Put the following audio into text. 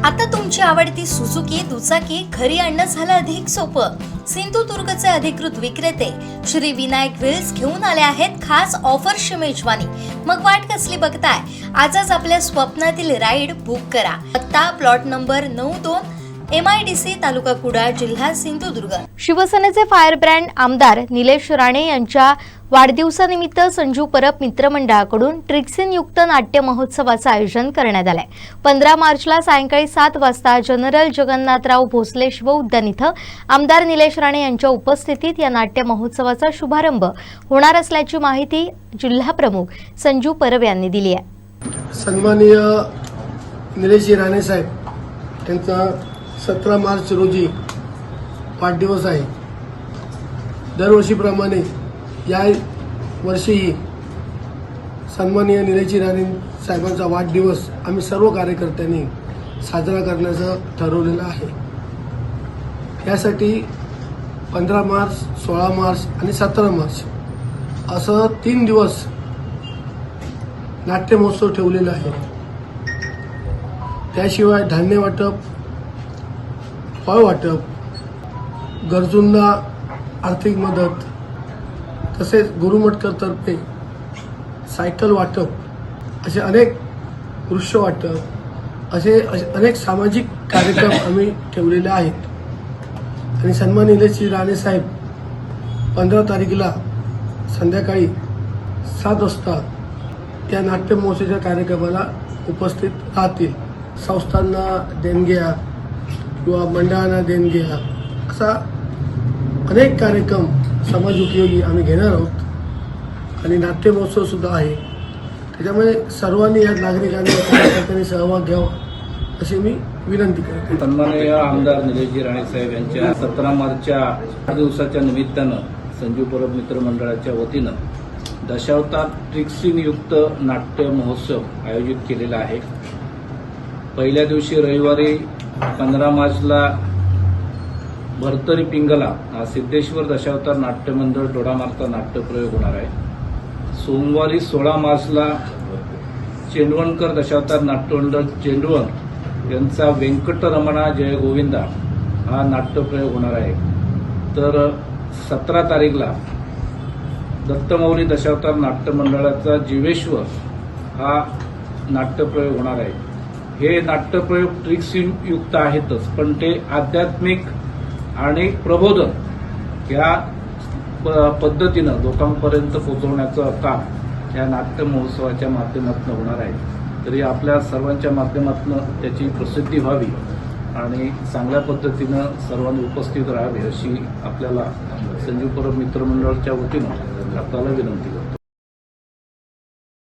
आता तुमची आवडती सुझुकी दुचाकी घरी आणणं झालं अधिक सोपं। सिंधुदुर्गचे अधिकृत विक्रेते श्री विनायक व्हील्स घेऊन आले आहेत खास ऑफरची मेजवानी। मग वाट कसली बघताय, आजच आपल्या स्वप्नातील राईड बुक करा। पत्ता प्लॉट नंबर 92 MIDC तालुका कुडाळ जिल्हा सिंधुदुर्ग। शिवसेनेचे फायर ब्रँड आमदार निलेश राणे यांच्या वाढदिवसानिमित्त संजू परब मित्रमंडळाकडून ट्रिक्सिन युक्त नाट्य महोत्सवाचं आयोजन करण्यात आलंय। 15 मार्चला सायंकाळी 7 वाजता जनरल जगन्नाथराव भोसले शिव उद्यान इथं आमदार निलेश राणे यांच्या उपस्थितीत या नाट्य महोत्सवाचा शुभारंभ होणार असल्याची माहिती जिल्हा प्रमुख संजू परब यांनी दिली आहे। सन्माननीय निलेश राणे साहेब यांचा 17 मार्च रोजी वाढदिवस आहे। दरवर्षीप्रमाणे या वर्षीही सन्माननीय निलेश राणे साहेबांचा वाढदिवस आम्ही सर्व कार्यकर्त्यांनी साजरा करण्याचं ठरवलेलं आहे। यासाठी 15 मार्च, 16 मार्च आणि 17 मार्च असं 3 दिवस नाट्य महोत्सव ठेवलेला आहे। त्याशिवाय धान्य वाटप, फळ वाटप, गरजूंना आर्थिक मदत, तसेच गुरुमठकरतर्फे सायकल वाटप, असे अनेक वृक्ष वाटप, असे अनेक सामाजिक कार्यक्रम आम्ही ठेवलेले आहेत। आणि सन्माननीय निलेश राणे साहेब 15 तारखेला संध्याकाळी 7 वाजता त्या नाट्य महोत्सवाच्या कार्यक्रमाला उपस्थित राहतील। संस्थांना देणग्या किंवा मंडळांना देणग्या, असा अनेक कार्यक्रम समाज उपयोगी आम्ही घेणार आहोत। आणि नाट्य महोत्सव सुद्धा आहे, त्याच्यामुळे सर्वांनी या नागरिकांनी सहभाग घ्यावा अशी मी विनंती करतो। सन्माननीय आमदार निलेश राणे साहेब यांच्या 17 मार्चच्या वाढदिवसाच्या निमित्तानं संजू परब मित्रमंडळाच्या वतीनं दशावतार ट्रिक्सिन युक्त नाट्य महोत्सव आयोजित केलेला आहे। पहिल्या दिवशी रविवारी 15 मार्चला भरतरी पिंगला सिद्धेश्वर दशावतार नाट्य मंडळ दोडामार्गचा नाट्यप्रयोग होणार आहे। सोमवारी 16 मार्चला चेंडवणकर दशावतार नाट्यमंडळ चेंडवण यांचा व्यंकटरमणा जय गोविंदा हा नाट्यप्रयोग होणार आहे। तर 17 तारीखला दत्तमौली दशावतार नाट्य मंडळाचा जीवेश्वर हा नाट्यप्रयोग होणार आहे। हे नाट्यप्रयोग ट्रिक्सिन युक्त आहेतच, पण ते आध्यात्मिक आणि प्रबोधन या पद्धतीनं लोकांपर्यंत पोहोचवण्याचं काम या नाट्य महोत्सवाच्या माध्यमातून होणार आहे। तरी आपल्या सर्वांच्या माध्यमातून त्याची प्रसिद्धी व्हावी आणि चांगल्या पद्धतीनं सर्वांनी उपस्थित राहावे अशी आपल्याला संजू परब मित्रमंडळाच्या वतीनं आपल्याला विनंती करतो।